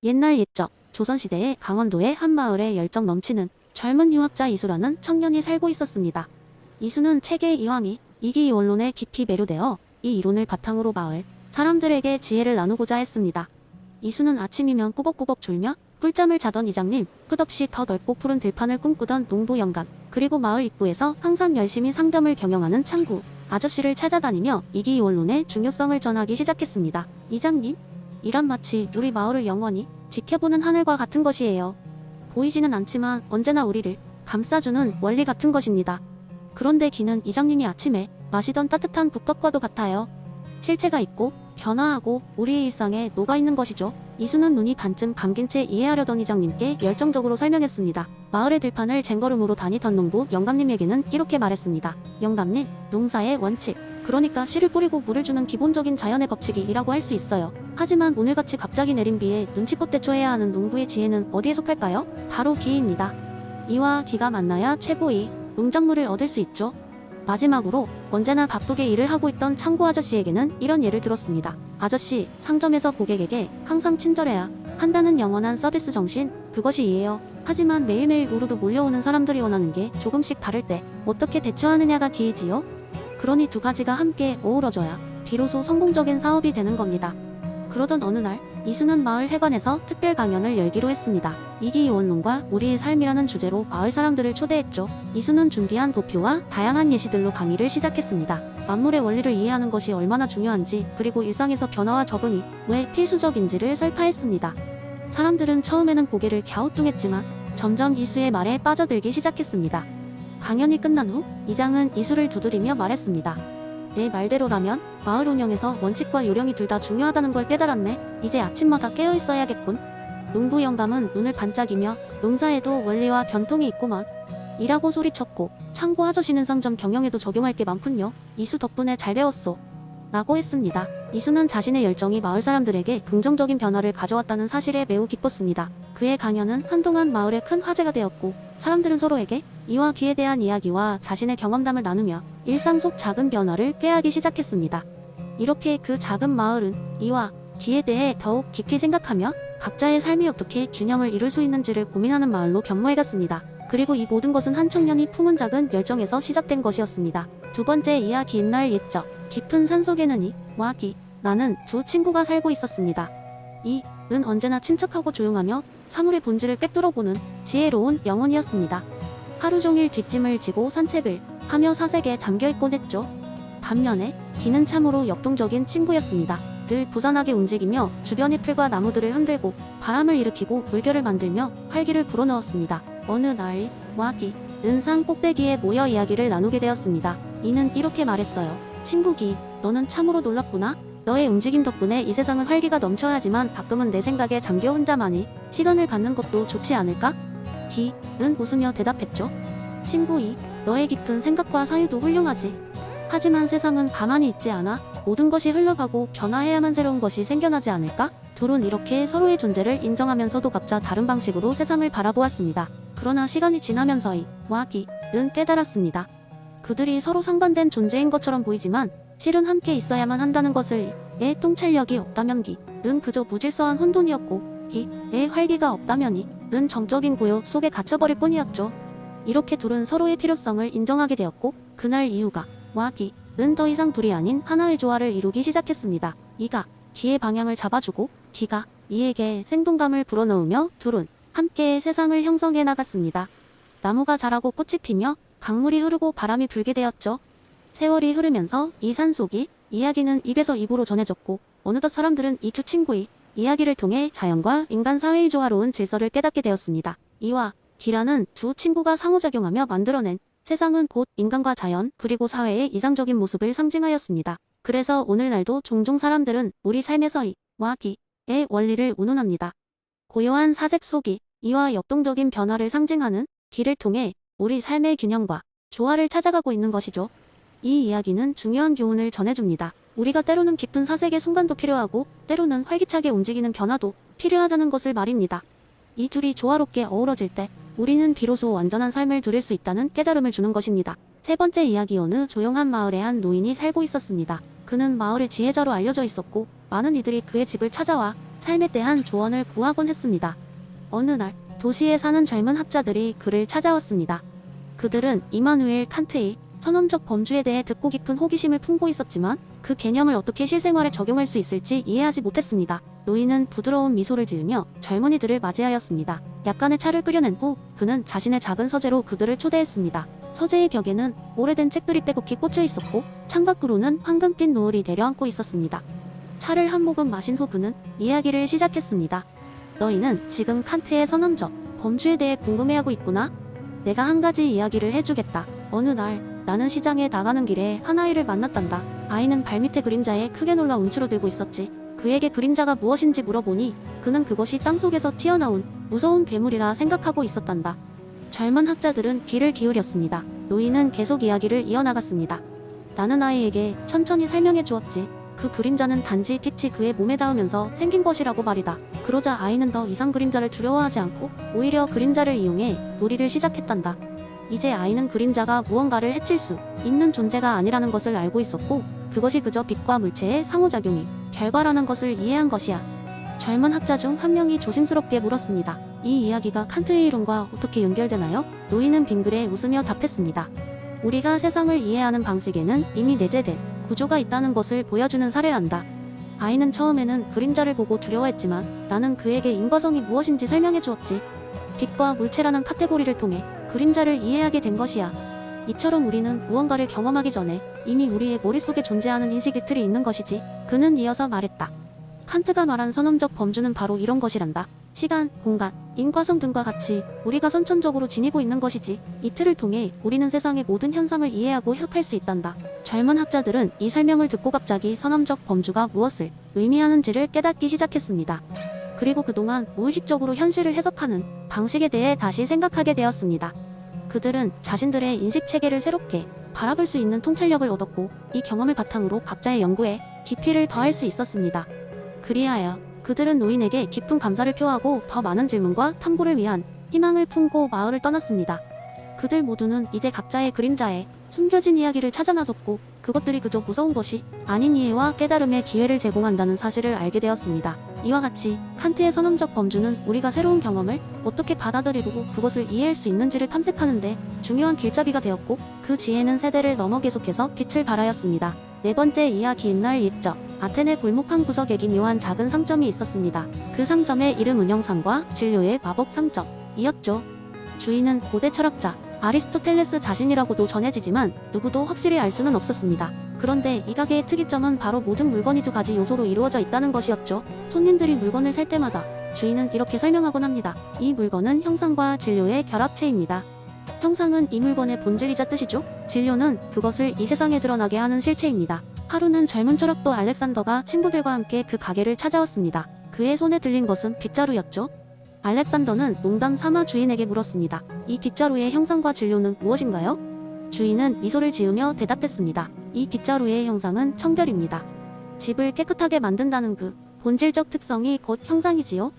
옛날 옛적 조선시대에 강원도의 한 마을에 열정 넘치는 젊은 유학자 이수라는 청년이 살고 있었습니다. 이수는 책의 이황이 이기이원론에 깊이 매료되어 이 이론을 바탕으로 마을 사람들에게 지혜를 나누고자 했습니다. 이수는 아침이면 꾸벅꾸벅 졸며 꿀잠을 자던 이장님, 끝없이 더 넓고 푸른 들판을 꿈꾸던 농부 영감, 그리고 마을 입구에서 항상 열심히 상점을 경영하는 창구 아저씨를 찾아다니며 이기이원론의 중요성을 전하기 시작했습니다. 이장님, 이란 마치 우리 마을을 영원히 지켜보는 하늘과 같은 것이에요. 보이지는 않지만 언제나 우리를 감싸주는 원리 같은 것입니다. 그런데 기는 이장님이 아침에 마시던 따뜻한 국밥과도 같아요. 실체가 있고 변화하고 우리의 일상에 녹아있는 것이죠. 이수는 눈이 반쯤 감긴 채 이해하려던 이장님께 열정적으로 설명했습니다. 마을의 들판을 쟁걸음으로 다니던 농부 영감님에게는 이렇게 말했습니다. 영감님, 농사의 원칙, 그러니까 씨를 뿌리고 물을 주는 기본적인 자연의 법칙이 이라고 할 수 있어요. 하지만 오늘같이 갑자기 내린 비에 눈치껏 대처해야 하는 농부의 지혜는 어디에 속할까요? 바로 기입니다. 이와 기가 만나야 최고의 농작물을 얻을 수 있죠. 마지막으로 언제나 바쁘게 일을 하고 있던 창고 아저씨에게는 이런 예를 들었습니다. 아저씨, 상점에서 고객에게 항상 친절해야 한다는 영원한 서비스 정신, 그것이 이해요. 하지만 매일매일 우르르 몰려오는 사람들이 원하는 게 조금씩 다를 때 어떻게 대처하느냐가 기이지요? 그러니 두 가지가 함께 어우러져야 비로소 성공적인 사업이 되는 겁니다. 그러던 어느 날 이수는 마을 회관에서 특별 강연을 열기로 했습니다. 이기이원론과 우리의 삶이라는 주제로 마을 사람들을 초대했죠. 이수는 준비한 도표와 다양한 예시들로 강의를 시작했습니다. 만물의 원리를 이해하는 것이 얼마나 중요한지, 그리고 일상에서 변화와 적응이 왜 필수적인지를 설파했습니다. 사람들은 처음에는 고개를 갸우뚱했지만 점점 이수의 말에 빠져들기 시작했습니다. 강연이 끝난 후 이장은 이수를 두드리며 말했습니다. 내 말대로라면 마을 운영에서 원칙과 요령이 둘 다 중요하다는 걸 깨달았네. 이제 아침마다 깨어있어야겠군. 농부 영감은 눈을 반짝이며 농사에도 원리와 변통이 있구먼 이라고 소리쳤고, 창고 아저씨는 상점 경영에도 적용할 게 많군요. 이수 덕분에 잘 배웠소 라고 했습니다. 이수는 자신의 열정이 마을 사람들에게 긍정적인 변화를 가져왔다는 사실에 매우 기뻤습니다. 그의 강연은 한동안 마을에 큰 화제가 되었고, 사람들은 서로에게 이와 기에 대한 이야기와 자신의 경험담을 나누며 일상 속 작은 변화를 꾀하기 시작했습니다. 이렇게 그 작은 마을은 이와 기에 대해 더욱 깊이 생각하며 각자의 삶이 어떻게 균형을 이룰 수 있는지를 고민하는 마을로 변모해갔습니다. 그리고 이 모든 것은 한 청년이 품은 작은 열정에서 시작된 것이었습니다. 두 번째 이야기. 옛날 옛적 깊은 산속에는 이와 기라는 두 친구가 살고 있었습니다. 이는 언제나 침착하고 조용하며 사물의 본질을 꿰뚫어보는 지혜로운 영혼이었습니다. 하루 종일 뒷짐을 지고 산책을 하며 사색에 잠겨있곤 했죠. 반면에 기는 참으로 역동적인 친구였습니다. 늘 부산하게 움직이며 주변의 풀과 나무들을 흔들고 바람을 일으키고 물결을 만들며 활기를 불어넣었습니다. 어느 날 와 기는 산 꼭대기에 모여 이야기를 나누게 되었습니다. 이는 이렇게 말했어요. 친구 기, 너는 참으로 놀랍구나. 너의 움직임 덕분에 이 세상은 활기가 넘쳐야 하지만 가끔은 내 생각에 잠겨 혼자만이 시간을 갖는 것도 좋지 않을까? 기는 웃으며 대답했죠. 친구 이, 너의 깊은 생각과 사유도 훌륭하지. 하지만 세상은 가만히 있지 않아. 모든 것이 흘러가고 변화해야만 새로운 것이 생겨나지 않을까? 둘은 이렇게 서로의 존재를 인정하면서도 각자 다른 방식으로 세상을 바라보았습니다. 그러나 시간이 지나면서 이와 기는 깨달았습니다. 그들이 서로 상반된 존재인 것처럼 보이지만 실은 함께 있어야만 한다는 것을. 의 통찰력이 없다면 기는 그저 무질서한 혼돈이었고, 기의 활기가 없다면 이는 정적인 고요 속에 갇혀버릴 뿐이었죠. 이렇게 둘은 서로의 필요성을 인정하게 되었고, 그날 이후가 와 기는 더 이상 둘이 아닌 하나의 조화를 이루기 시작했습니다. 이가 기의 방향을 잡아주고 기가 이에게 생동감을 불어넣으며 둘은 함께 세상을 형성해 나갔습니다. 나무가 자라고 꽃이 피며 강물이 흐르고 바람이 불게 되었죠. 세월이 흐르면서 이 산속이 이야기는 입에서 입으로 전해졌고, 어느덧 사람들은 이 두 친구의 이야기를 통해 자연과 인간 사회의 조화로운 질서를 깨닫게 되었습니다. 이와 기라는 두 친구가 상호작용하며 만들어낸 세상은 곧 인간과 자연 그리고 사회의 이상적인 모습을 상징하였습니다. 그래서 오늘날도 종종 사람들은 우리 삶에서 이와 기의 원리를 운운합니다. 고요한 사색 속이 이와 역동적인 변화를 상징하는 기를 통해 우리 삶의 균형과 조화를 찾아가고 있는 것이죠. 이 이야기는 중요한 교훈을 전해줍니다. 우리가 때로는 깊은 사색의 순간도 필요하고 때로는 활기차게 움직이는 변화도 필요하다는 것을 말입니다. 이 둘이 조화롭게 어우러질 때 우리는 비로소 완전한 삶을 누릴 수 있다는 깨달음을 주는 것입니다. 세 번째 이야기. 어느 조용한 마을에 한 노인이 살고 있었습니다. 그는 마을의 지혜자로 알려져 있었고, 많은 이들이 그의 집을 찾아와 삶에 대한 조언을 구하곤 했습니다. 어느 날 도시에 사는 젊은 학자들이 그를 찾아왔습니다. 그들은 이마누엘 칸트의 선언적 범주에 대해 듣고 깊은 호기심을 품고 있었지만 그 개념을 어떻게 실생활에 적용할 수 있을지 이해하지 못했습니다. 노인은 부드러운 미소를 지으며 젊은이들을 맞이하였습니다. 약간의 차를 끓여낸 후 그는 자신의 작은 서재로 그들을 초대했습니다. 서재의 벽에는 오래된 책들이 빼곡히 꽂혀 있었고 창밖으로는 황금빛 노을이 내려앉고 있었습니다. 차를 한 모금 마신 후 그는 이야기를 시작했습니다. 너희는 지금 칸트의 선언적 범주에 대해 궁금해하고 있구나? 내가 한 가지 이야기를 해주겠다. 어느 날 나는 시장에 나가는 길에 한 아이를 만났단다. 아이는 발밑에 그림자에 크게 놀라 움츠러들고 있었지. 그에게 그림자가 무엇인지 물어보니 그는 그것이 땅속에서 튀어나온 무서운 괴물이라 생각하고 있었단다. 젊은 학자들은 귀를 기울였습니다. 노인은 계속 이야기를 이어나갔습니다. 나는 아이에게 천천히 설명해 주었지. 그 그림자는 단지 빛이 그의 몸에 닿으면서 생긴 것이라고 말이다. 그러자 아이는 더 이상 그림자를 두려워하지 않고 오히려 그림자를 이용해 놀이를 시작했단다. 이제 아이는 그림자가 무언가를 해칠 수 있는 존재가 아니라는 것을 알고 있었고 그것이 그저 빛과 물체의 상호작용이 결과라는 것을 이해한 것이야. 젊은 학자 중 한 명이 조심스럽게 물었습니다. 이 이야기가 칸트의 이론과 어떻게 연결되나요? 노인은 빙그레 웃으며 답했습니다. 우리가 세상을 이해하는 방식에는 이미 내재된 구조가 있다는 것을 보여주는 사례란다. 아이는 처음에는 그림자를 보고 두려워했지만 나는 그에게 인과성이 무엇인지 설명해 주었지. 빛과 물체라는 카테고리를 통해 그림자를 이해하게 된 것이야. 이처럼 우리는 무언가를 경험하기 전에 이미 우리의 머릿속에 존재하는 인식의 틀이 있는 것이지. 그는 이어서 말했다. 칸트가 말한 선언적 범주는 바로 이런 것이란다. 시간, 공간, 인과성 등과 같이 우리가 선천적으로 지니고 있는 것이지. 이 틀을 통해 우리는 세상의 모든 현상을 이해하고 해석할 수 있단다. 젊은 학자들은 이 설명을 듣고 갑자기 선언적 범주가 무엇을 의미하는지를 깨닫기 시작했습니다. 그리고 그동안 무의식적으로 현실을 해석하는 방식에 대해 다시 생각하게 되었습니다. 그들은 자신들의 인식체계를 새롭게 바라볼 수 있는 통찰력을 얻었고 이 경험을 바탕으로 각자의 연구에 깊이를 더할 수 있었습니다. 그리하여 그들은 노인에게 깊은 감사를 표하고 더 많은 질문과 탐구를 위한 희망을 품고 마을을 떠났습니다. 그들 모두는 이제 각자의 그림자에 숨겨진 이야기를 찾아 나섰고 그것들이 그저 무서운 것이 아닌 이해와 깨달음의 기회를 제공한다는 사실을 알게 되었습니다. 이와 같이 칸트의 선언적 범주는 우리가 새로운 경험을 어떻게 받아들이고 그것을 이해할 수 있는지를 탐색하는데 중요한 길잡이가 되었고 그 지혜는 세대를 넘어 계속해서 빛을 발하였습니다. 네 번째 이야기. 옛날 옛적 아테네 골목 한 구석에 기묘한 작은 상점이 있었습니다. 그 상점의 이름 은영상과 진료의 마법 상점이었죠. 주인은 고대 철학자 아리스토텔레스 자신이라고도 전해지지만 누구도 확실히 알 수는 없었습니다. 그런데 이 가게의 특이점은 바로 모든 물건이 두 가지 요소로 이루어져 있다는 것이었죠. 손님들이 물건을 살 때마다 주인은 이렇게 설명하곤 합니다. 이 물건은 형상과 진료의 결합체입니다. 형상은 이 물건의 본질이자 뜻이죠. 진료는 그것을 이 세상에 드러나게 하는 실체입니다. 하루는 젊은 철학도 알렉산더가 친구들과 함께 그 가게를 찾아왔습니다. 그의 손에 들린 것은 빗자루였죠. 알렉산더는 농담 삼아 주인에게 물었습니다. 이 빗자루의 형상과 진료는 무엇인가요? 주인은 미소를 지으며 대답했습니다. 이 빗자루의 형상은 청결입니다. 집을 깨끗하게 만든다는 그 본질적 특성이 곧 형상이지요.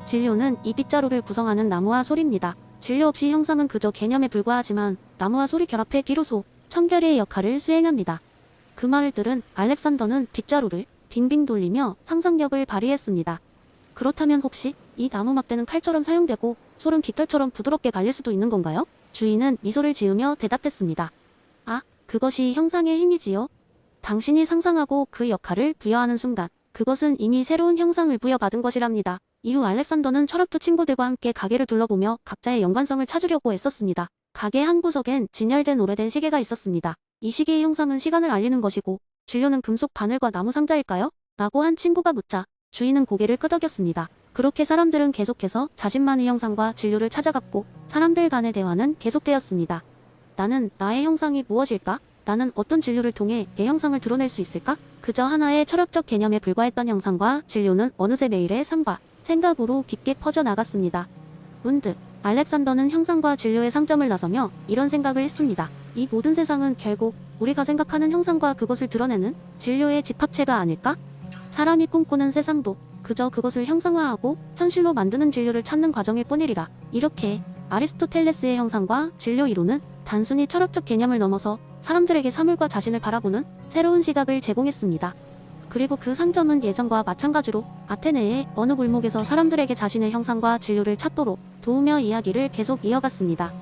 진료는 이 빗자루를 구성하는 나무와 소리입니다. 진료 없이 형상은 그저 개념에 불과하지만 나무와 소리 결합해 비로소 청결의 역할을 수행합니다. 그 말을 들은 알렉산더는 빗자루를 빙빙 돌리며 상상력을 발휘했습니다. 그렇다면 혹시 이 나무 막대는 칼처럼 사용되고 솔은 깃털처럼 부드럽게 갈릴 수도 있는 건가요? 주인은 미소를 지으며 대답했습니다. 아, 그것이 형상의 힘이지요. 당신이 상상하고 그 역할을 부여하는 순간 그것은 이미 새로운 형상을 부여받은 것이랍니다. 이후 알렉산더는 철학교 친구들과 함께 가게를 둘러보며 각자의 연관성을 찾으려고 애썼습니다. 가게 한 구석엔 진열된 오래된 시계가 있었습니다. 이 시계의 형상은 시간을 알리는 것이고 진료는 금속 바늘과 나무 상자일까요? 라고 한 친구가 묻자 주인은 고개를 끄덕였습니다. 그렇게 사람들은 계속해서 자신만의 형상과 진료를 찾아갔고 사람들 간의 대화는 계속되었습니다. 나는 나의 형상이 무엇일까? 나는 어떤 진료를 통해 내 형상을 드러낼 수 있을까? 그저 하나의 철학적 개념에 불과했던 형상과 진료는 어느새 매일의 삶과 생각으로 깊게 퍼져나갔습니다. 문득 알렉산더는 형상과 진료의 상점을 나서며 이런 생각을 했습니다. 이 모든 세상은 결국 우리가 생각하는 형상과 그것을 드러내는 진료의 집합체가 아닐까? 사람이 꿈꾸는 세상도 그저 그것을 형상화하고 현실로 만드는 진료를 찾는 과정일 뿐이리라. 이렇게 아리스토텔레스의 형상과 진료 이론은 단순히 철학적 개념을 넘어서 사람들에게 사물과 자신을 바라보는 새로운 시각을 제공했습니다. 그리고 그 상점은 예전과 마찬가지로 아테네의 어느 골목에서 사람들에게 자신의 형상과 진료를 찾도록 도우며 이야기를 계속 이어갔습니다.